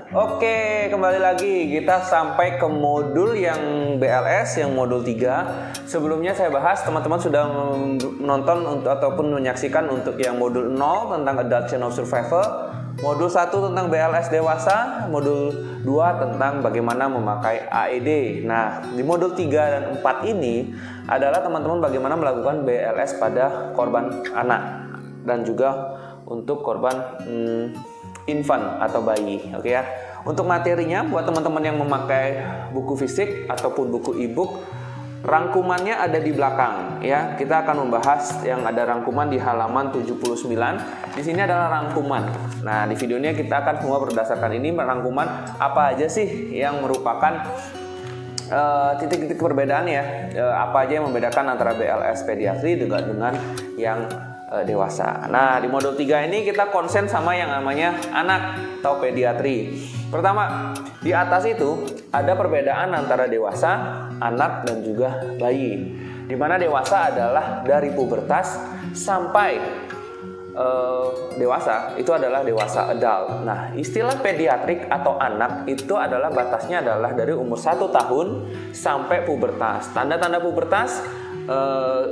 Oke, kembali lagi kita sampai ke modul yang BLS, yang modul 3. Sebelumnya saya bahas, teman-teman sudah menonton ataupun menyaksikan untuk yang modul 0 tentang Adult Chain of Survival, modul 1 tentang BLS dewasa, modul 2 tentang bagaimana memakai AED. Nah, di modul 3 dan 4 ini adalah teman-teman bagaimana melakukan BLS pada korban anak dan juga untuk korban infant atau bayi. Oke ya. Untuk materinya buat teman-teman yang memakai buku fisik ataupun buku e-book, rangkumannya ada di belakang ya. Kita akan membahas yang ada rangkuman di halaman 79. Di sini adalah rangkuman. Nah, di videonya kita akan semua berdasarkan ini rangkuman apa aja sih yang merupakan titik-titik perbedaan ya. Apa aja yang membedakan antara BLS pediatri dengan yang dewasa. Nah, di modul 3 ini kita konsen sama yang namanya anak atau pediatri. Pertama, di atas itu ada perbedaan antara dewasa, anak, dan juga bayi. Di mana dewasa adalah dari pubertas sampai dewasa, itu adalah dewasa adult. Nah, istilah pediatrik atau anak itu adalah batasnya adalah dari umur 1 tahun sampai pubertas. Tanda-tanda pubertas,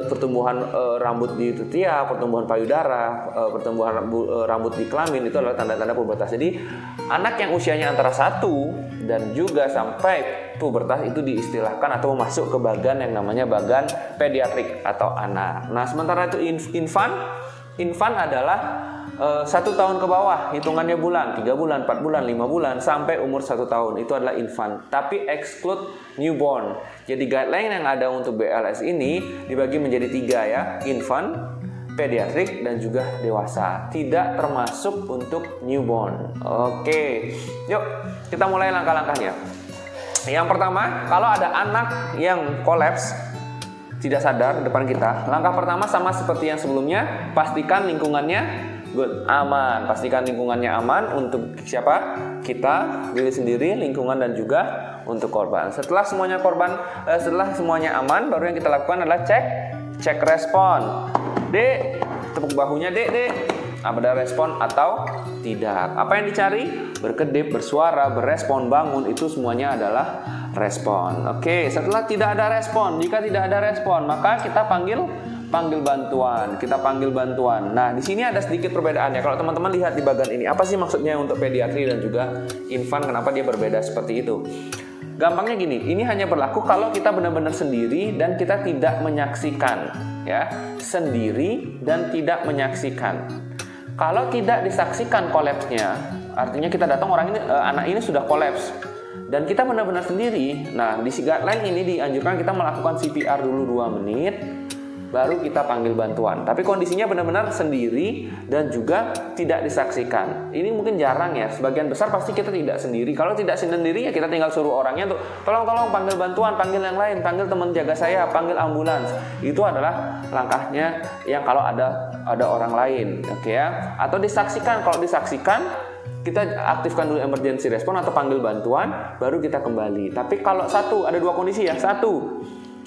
pertumbuhan rambut di tetia, pertumbuhan payudara, pertumbuhan rambut di kelamin, itu adalah tanda-tanda pubertas. Jadi anak yang usianya antara 1 dan juga sampai pubertas itu diistilahkan atau masuk ke bagan yang namanya bagan pediatrik atau anak. Nah, sementara itu infant adalah 1 tahun ke bawah, hitungannya bulan, 3 bulan, 4 bulan, 5 bulan, sampai umur 1 tahun, itu adalah infant. Tapi exclude newborn. Jadi guideline yang ada untuk BLS ini dibagi menjadi 3 ya, infant, pediatrik, dan juga dewasa. Tidak termasuk untuk newborn. Oke, yuk kita mulai langkah-langkahnya. Yang pertama, kalau ada anak yang kolaps, tidak sadar depan kita, langkah pertama sama seperti yang sebelumnya, pastikan lingkungannya aman. Pastikan lingkungannya aman untuk siapa? Kita, diri sendiri, lingkungan, dan juga untuk korban. Setelah semuanya aman, baru yang kita lakukan adalah cek respon. Dek, tepuk bahunya dek. Ada respon atau tidak? Apa yang dicari? Berkedip, bersuara, berespon, bangun, itu semuanya adalah respon. Oke, setelah tidak ada respon, jika tidak ada respon, maka kita panggil bantuan. Nah, di sini ada sedikit perbedaannya. Kalau teman-teman lihat di bagian ini, apa sih maksudnya untuk pediatri dan juga infant? Kenapa dia berbeda seperti itu? Gampangnya gini, ini hanya berlaku kalau kita benar-benar sendiri dan kita tidak menyaksikan, ya. Sendiri dan tidak menyaksikan. Kalau tidak disaksikan kolapsnya, artinya kita datang anak ini sudah kolaps dan kita benar-benar sendiri. Nah, di guideline ini dianjurkan kita melakukan CPR dulu 2 menit, baru kita panggil bantuan. Tapi kondisinya benar-benar sendiri dan juga tidak disaksikan. Ini mungkin jarang ya. Sebagian besar pasti kita tidak sendiri. Kalau tidak sendiri ya kita tinggal suruh orangnya tuh, tolong panggil bantuan, panggil yang lain, panggil teman jaga saya, panggil ambulans. Itu adalah langkahnya yang kalau ada orang lain, oke ya. Atau disaksikan. Kalau disaksikan, kita aktifkan dulu emergency response atau panggil bantuan, baru kita kembali. Tapi kalau ada 2 kondisi ya. 1,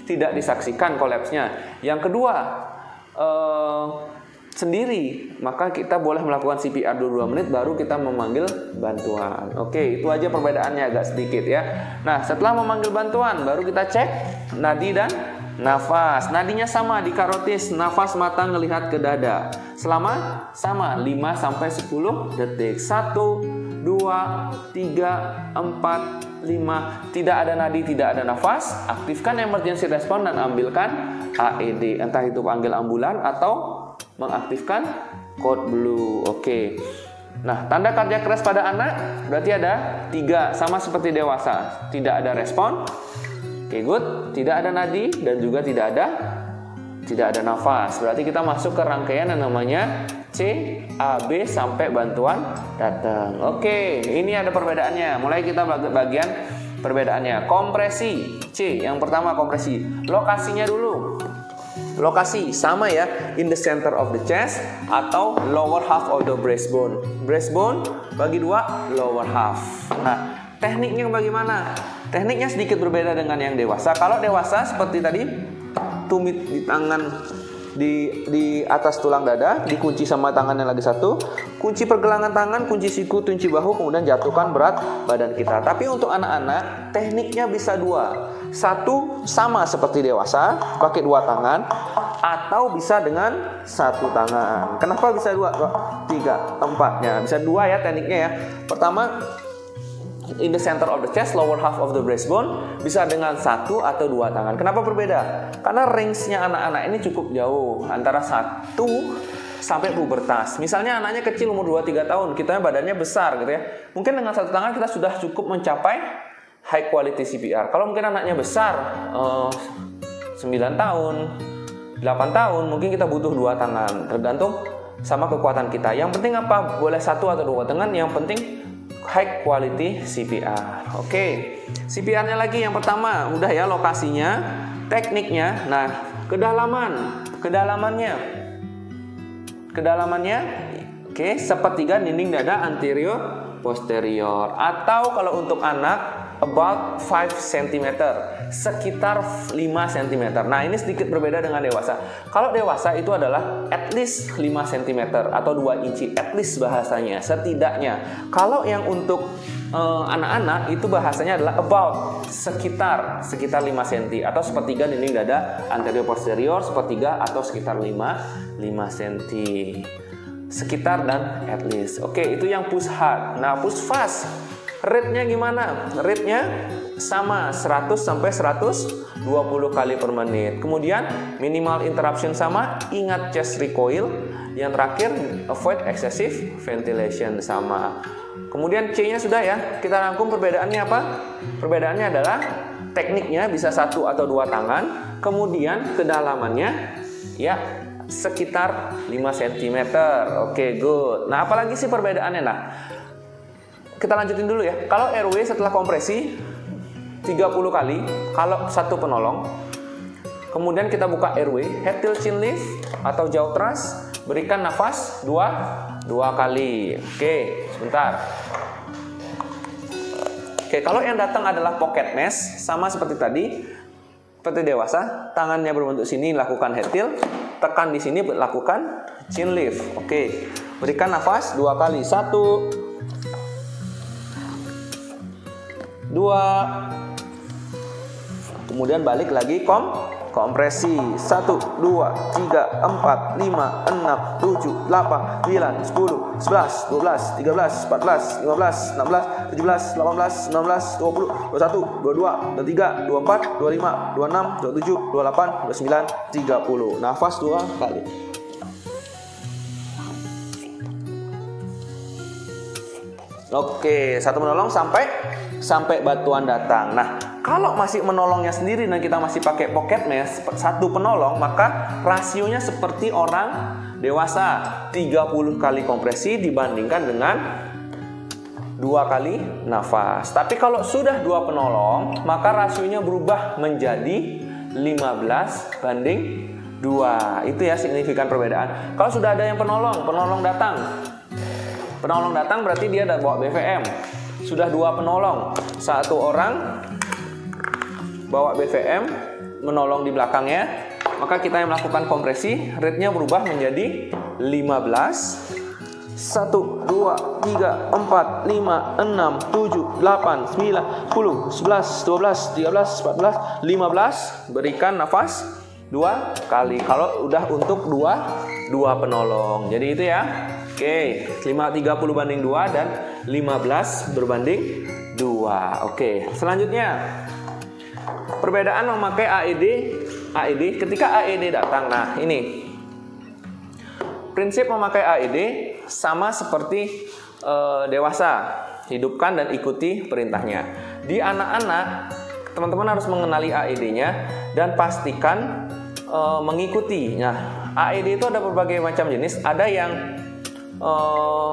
tidak disaksikan kolapsnya. Yang kedua, sendiri, maka kita boleh melakukan CPR 2 menit baru kita memanggil bantuan. Oke, itu aja perbedaannya agak sedikit ya. Nah, setelah memanggil bantuan baru kita cek nadi dan nafas. Nadinya sama di karotis, nafas mata ngelihat ke dada. Selama sama 5 sampai 10 detik. 1 2 3 4 5. Tidak ada nadi, tidak ada nafas, aktifkan emergency response dan ambilkan AED. Entah itu panggil ambulan atau mengaktifkan code blue. Oke. Nah, tanda kardiak keras pada anak berarti ada 3, sama seperti dewasa. Tidak ada respon. Oke, good. Tidak ada nadi dan juga tidak ada nafas. Berarti kita masuk ke rangkaian yang namanya C, A, B sampai bantuan datang. Oke, ini ada perbedaannya. Mulai kita bagian perbedaannya. Kompresi C, yang pertama kompresi. Lokasinya dulu. Lokasi sama ya, in the center of the chest atau lower half of the breastbone. Breastbone bagi 2, lower half. Nah, tekniknya bagaimana? Tekniknya sedikit berbeda dengan yang dewasa. Kalau dewasa seperti tadi, tumit di tangan di atas tulang dada, dikunci sama tangannya lagi satu, kunci pergelangan tangan, kunci siku, kunci bahu, kemudian jatuhkan berat badan kita. Tapi untuk anak-anak tekniknya bisa dua. Satu sama seperti dewasa, pakai dua tangan, atau bisa dengan satu tangan. Kenapa bisa dua? Tiga, empatnya. Bisa dua ya tekniknya ya. Pertama, in the center of the chest, lower half of the breastbone, bisa dengan satu atau dua tangan. Kenapa berbeda? Karena range-nya anak-anak ini cukup jauh, antara 1 sampai pubertas. Misalnya anaknya kecil umur 2-3 tahun, kita badannya besar gitu ya. Mungkin dengan satu tangan kita sudah cukup mencapai high quality CPR. Kalau mungkin anaknya besar, 9 tahun, 8 tahun, mungkin kita butuh dua tangan, tergantung sama kekuatan kita. Yang penting apa? Boleh satu atau dua tangan, yang penting high quality CPR. Oke, CPR-nya lagi yang pertama, udah ya lokasinya, tekniknya. Nah, kedalamannya, oke, sepertiga dinding dada anterior posterior, atau kalau untuk anak about 5 cm, sekitar 5 cm. Nah, ini sedikit berbeda dengan dewasa. Kalau dewasa itu adalah at least 5 cm atau 2 inci, at least bahasanya, setidaknya. Kalau yang untuk anak-anak itu bahasanya adalah about, sekitar 5 cm atau sepertiga dinding dada anterior posterior, sepertiga atau sekitar 5 cm. Sekitar dan at least. Oke, itu yang push hard. Nah, push fast, rate-nya gimana? Rate-nya sama, 100 sampai 120 kali per menit. Kemudian minimal interruption sama, ingat chest recoil. Yang terakhir, avoid excessive ventilation sama. Kemudian C-nya sudah ya. Kita rangkum perbedaannya apa? Perbedaannya adalah tekniknya bisa satu atau dua tangan. Kemudian kedalamannya ya sekitar 5 cm. Oke, good. Nah, apalagi sih perbedaannya? Nah, kita lanjutin dulu ya. Kalau airway setelah kompresi 30 kali, kalau satu penolong. Kemudian kita buka airway, head till chin lift atau jaw thrust, berikan nafas dua kali. Oke, sebentar. Oke, kalau yang datang adalah pocket mask, sama seperti tadi, seperti dewasa, tangannya berbentuk sini, lakukan head till, tekan di sini, lakukan chin lift. Oke, berikan nafas 2 kali. 1, 2, kemudian balik lagi kompresi. 1, 2, 3, 4, 5, 6, 7, 8, 9, 10, 11, 12, 13, 14, 15, 16, 17, 18, 19, 20, 21, 22, 23, 24, 25, 26, 27, 28, 29, 30. Nafas 2 kali. Oke, satu menolong sampai bantuan datang. Nah, kalau masih menolongnya sendiri dan kita masih pakai pocket mask, satu penolong, maka rasionya seperti orang dewasa, 30 kali kompresi dibandingkan dengan 2 kali nafas. Tapi kalau sudah 2 penolong, maka rasionya berubah menjadi 15 banding 2. Itu ya signifikan perbedaan. Kalau sudah ada yang penolong datang berarti dia ada bawa BVM. Sudah 2 penolong, satu orang bawa BVM menolong di belakangnya, maka kita yang melakukan kompresi, rate-nya berubah menjadi 15. 1, 2, 3, 4, 5, 6, 7, 8, 9, 10, 11, 12, 13, 14, 15. Berikan nafas 2 kali. Kalau udah untuk 2 penolong. Jadi itu ya. Oke, 30 banding 2 dan 15 berbanding 2. Oke, selanjutnya perbedaan memakai AED ketika AED datang. Nah, ini prinsip memakai AED sama seperti dewasa. Hidupkan dan ikuti perintahnya. Di anak-anak, teman-teman harus mengenali AED-nya dan pastikan mengikuti. Nah, AED itu ada berbagai macam jenis. Ada yang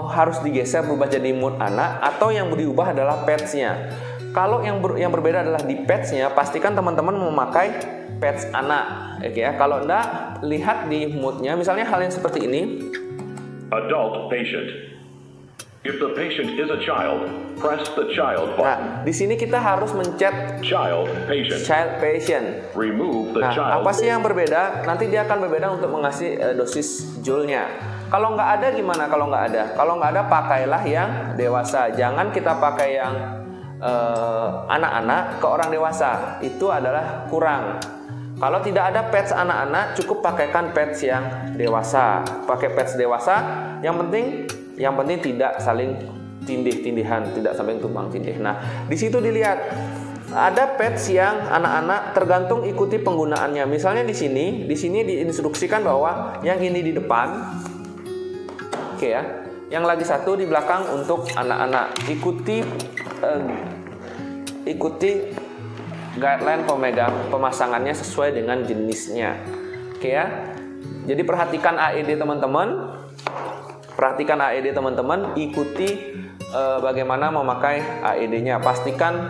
harus digeser berubah jadi mood anak, atau yang diubah adalah pads-nya. Kalau yang berbeda adalah di pads-nya, pastikan teman-teman memakai pads anak. Oke ya, kalau enggak, lihat di mood-nya. Misalnya hal yang seperti ini. Adult patient. If the patient is a child, press the child button. Nah, di sini kita harus mencet Child patient. Remove the Nah, child. apa sih yang berbeda? Nanti dia akan berbeda untuk mengasih dosis joule-nya. Kalau nggak ada gimana? Kalau nggak ada? Kalau nggak ada, pakailah yang dewasa. Jangan kita pakai yang anak-anak ke orang dewasa. Itu adalah kurang. Kalau tidak ada pads anak-anak, cukup pakaikan pads yang dewasa. Pakai pads dewasa. Yang penting tidak saling tindih-tindihan, tidak saling tumpang tindih. Nah, di situ dilihat ada pads yang anak-anak, tergantung ikuti penggunaannya. Misalnya di sini diinstruksikan bahwa yang ini di depan, oke ya, yang lagi satu di belakang untuk anak-anak. Ikuti guideline pemasangannya sesuai dengan jenisnya, oke ya. Jadi perhatikan AED teman-teman. Ikuti bagaimana memakai AED-nya. Pastikan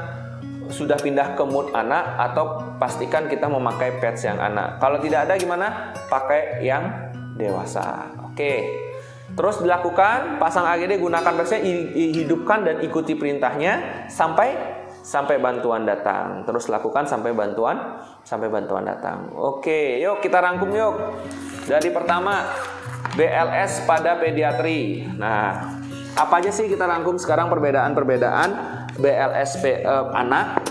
sudah pindah ke mode anak atau pastikan kita memakai pads yang anak. Kalau tidak ada gimana? Pakai yang dewasa. Oke. Terus dilakukan, pasang AED, gunakan padsnya, hidupkan dan ikuti perintahnya sampai bantuan datang. Terus lakukan sampai bantuan datang. Oke, yuk kita rangkum yuk. Dari pertama, BLS pada pediatri. Nah, apa aja sih kita rangkum sekarang perbedaan BLS anak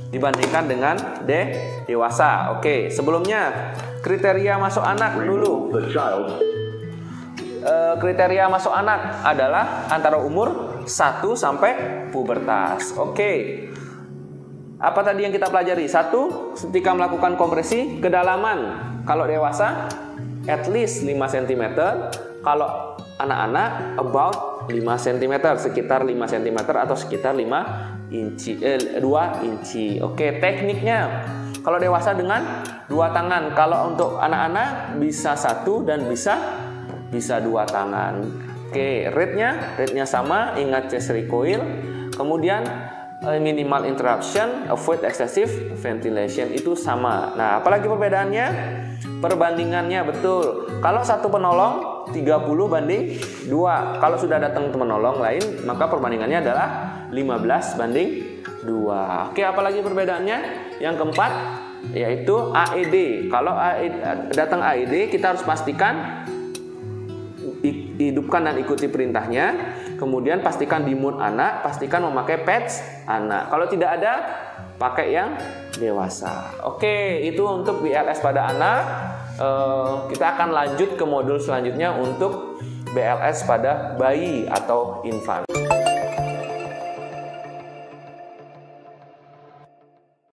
dibandingkan dengan dewasa. Oke, sebelumnya kriteria masuk anak dulu. Kriteria masuk anak adalah antara umur 1 sampai pubertas. Oke. Apa tadi yang kita pelajari? 1, ketika melakukan kompresi, kedalaman. Kalau dewasa at least 5 cm. Kalau anak-anak about 5 cm, sekitar 5 cm atau sekitar 2 inci. Oke, tekniknya. Kalau dewasa dengan 2 tangan. Kalau untuk anak-anak bisa 1 dan bisa 2 tangan. Oke, rate-nya sama, ingat chest recoil. Kemudian minimal interruption, avoid excessive ventilation itu sama. Nah, apalagi perbedaannya? Perbandingannya betul. Kalau satu penolong 30:2. Kalau sudah datang penolong lain, maka perbandingannya adalah 15:2. Oke, apalagi perbedaannya? Yang keempat yaitu AED. Kalau datang AED, kita harus pastikan hidupkan dan ikuti perintahnya. Kemudian pastikan di mode anak, pastikan memakai pads anak. Kalau tidak ada, pakai yang dewasa. Oke, itu untuk BLS pada anak. Kita akan lanjut ke modul selanjutnya untuk BLS pada bayi atau infant.